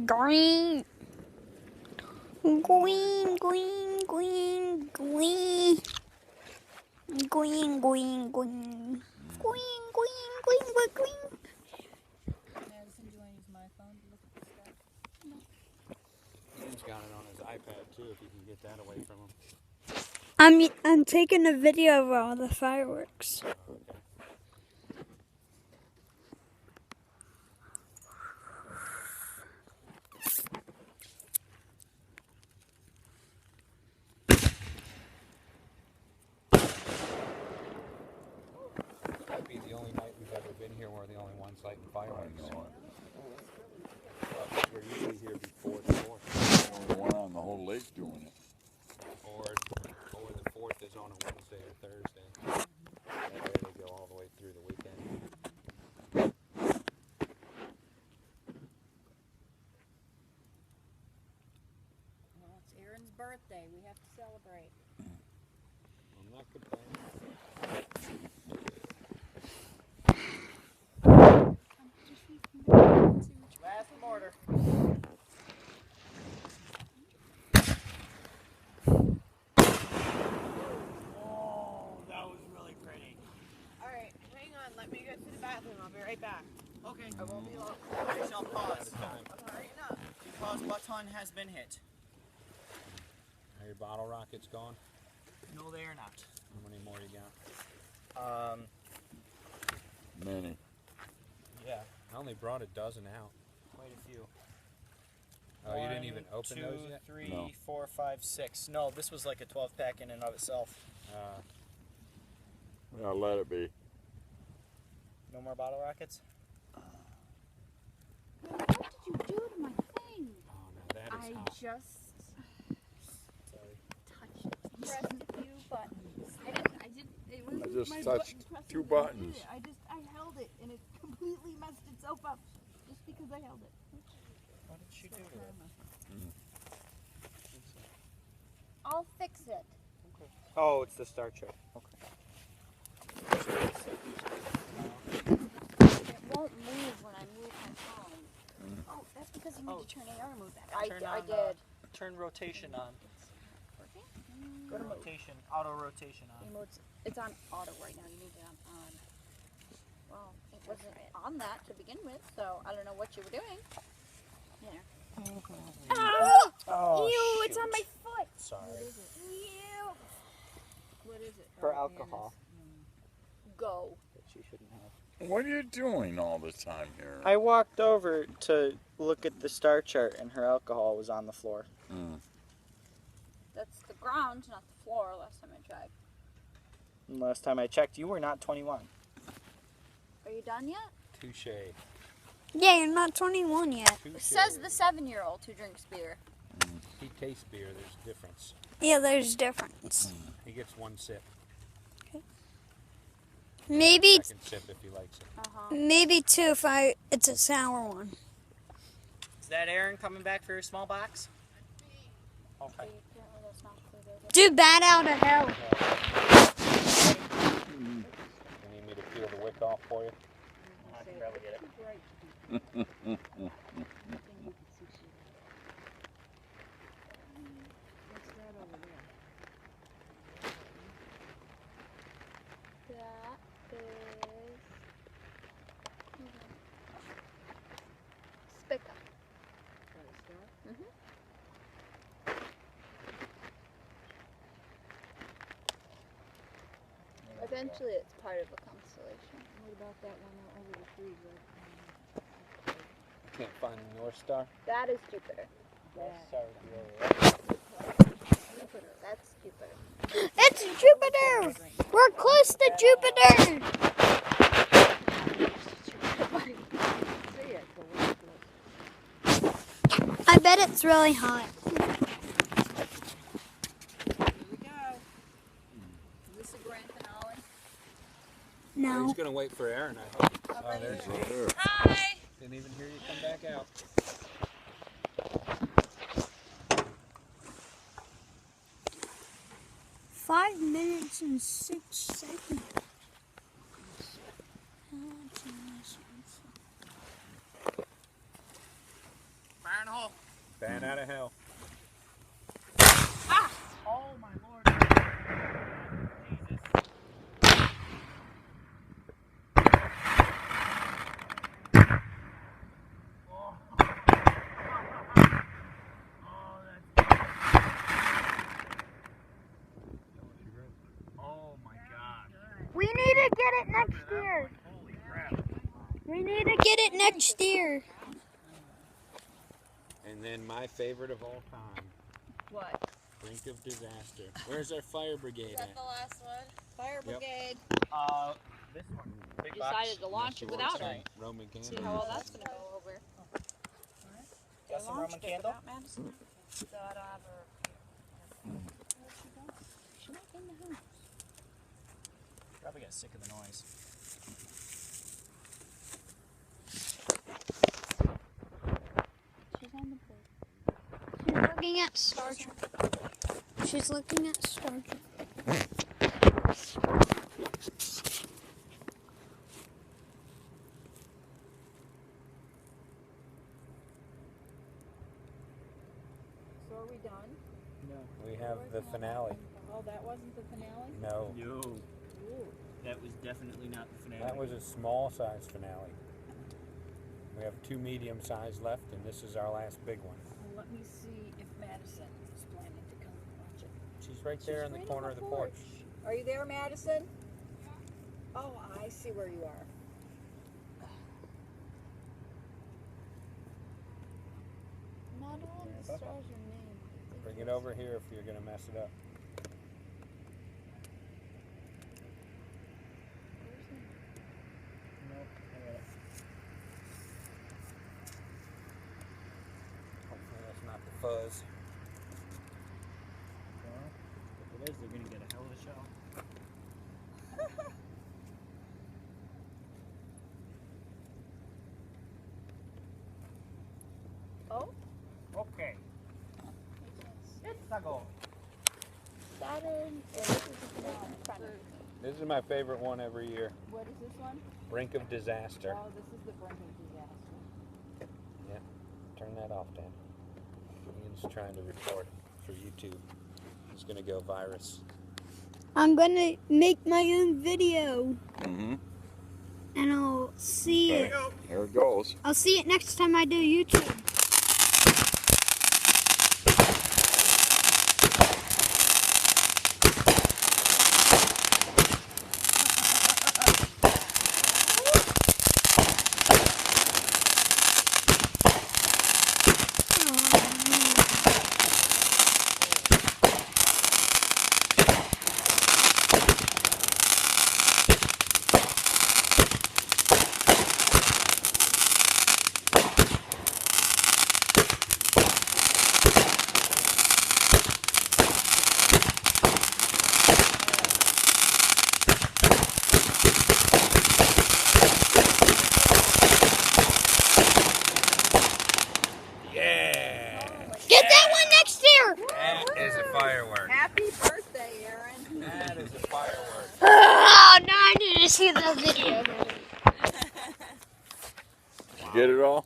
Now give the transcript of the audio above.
Green. Green, green, green, green. Green, green, green. Green, green, green, green, green. Madison, do you want to use my phone to look at the stuff? No. Ian's got it on his iPad too, if you can get that away from him. I'm taking a video of all the fireworks. Okay. Might be the only night we've ever been here where we're the only ones lighting fireworks. We're usually here before the 4th. The one on the whole lake doing it. Or the 4th is on a Wednesday or Thursday. That way they go all the way through the weekend. Well, it's Aaron's birthday. We have to celebrate. I'm not complaining. Last mortar. Oh, that was really pretty. Alright, hang on. Let me get to the bathroom. I'll be right back. Okay. I won't be long. I shall pause. I'm hurrying up. Because button has been hit. Are your bottle rockets gone? No, they are not. How many more you got? Many. Yeah, I only brought a dozen out. quite a few. Oh, you didn't even open those yet? 2, 3, No. 4, 5, 6. No, this was like a 12 pack in and of itself. Yeah, let it be. No more bottle rockets? What did you do to my thing? Oh no, that is I hot. just Sorry. touched it. Pressed a few buttons. I didn't. It was I just my touched button pressing 2 it. buttons. I held it and it completely messed itself up just because I held it. What did she do to it? I'll fix it. Oh, it's the Star Trek. Okay. It won't move when I move my phone. Oh, that's because you need to turn AR mode back. I did. Turn rotation on. Working? Go to rotation. Auto rotation on. It's on auto right now. You need it on. Well, it wasn't on that to begin with, so I don't know what you were doing. There. Oh, Ew, shoot. it's on my foot. Sorry. Ew. What is it? For alcohol. Go. That she shouldn't have. What are you doing all the time here? I walked over to look at the star chart and her alcohol was on the floor. That's the ground, not the floor, last time I checked. And last time I checked, you were not 21. Are you done yet? Touche. Yeah, you're not 21 yet. It says the 7-year-old who drinks beer. He tastes beer, there's a difference. Yeah, there's difference. He gets 1 sip. Maybe Second sip if he likes it. maybe 2 if it's a sour one. Is that Aaron coming back for your small box? Okay. Apparently that's not included. Do bat out of hell. You need me to peel the wick off for you? I can probably get it. That is Spica. Eventually, it's part of a constellation. What about that one over the trees? Can't find the North Star? That is Jupiter. That's Jupiter. It's Jupiter! We're close to Jupiter! I bet it's really hot. Here we go. Is this a grand finale? No. He's gonna wait for Aaron, I hope. Oh, there's Right there. Hi! Didn't even hear you come back out. Five minutes and 6 seconds. Bat out of hell. Oh my lord. Jesus. Oh. Oh, that's. Oh my god. We need to get it next year. Holy crap. We need to get it next year. And then my favorite of all time, What? brink of disaster. Where's our fire brigade at? last one? Fire Yep. brigade. This one. Big Decided to launch it without Some it. Roman See candles. how well that's gonna go over. Got some Roman candle? Without Madison. So I don't have her. She's not in the house. Probably got sick of the noise. She's on the board. She's looking at Star Trek. She's looking at Star Trek. So are we done? We have the finale. Oh, that wasn't the finale? No, No. That was definitely not the finale. that was a small size finale. We have 2 medium size left, and this is our last big one. Well, let me see if Madison is planning to come watch it. She's right there in the She's right corner on of the porch. Are you there, Madison? Oh, I see where you are. Not all the stars are named. Bring it over here if you're going to mess it up. Hopefully that's not the fuzz. If it is, they're gonna get a hell of a show. Oh? Okay. It's a go. Saturn. Yeah, this is the finale. This is my favorite one every year. What is this one? Brink of disaster. Oh, this is the brink of disaster. Turn that off, Dan. Ian's trying to record for YouTube. He's going to go virus. I'm gonna make my own video, Mm-hmm. and I'll see it. Here it goes. I'll see it next time I do YouTube. Yeah! Get that one next year. That is a firework. Happy birthday, Aaron. That is a firework. Oh, now I need to see the video. Did you get it all?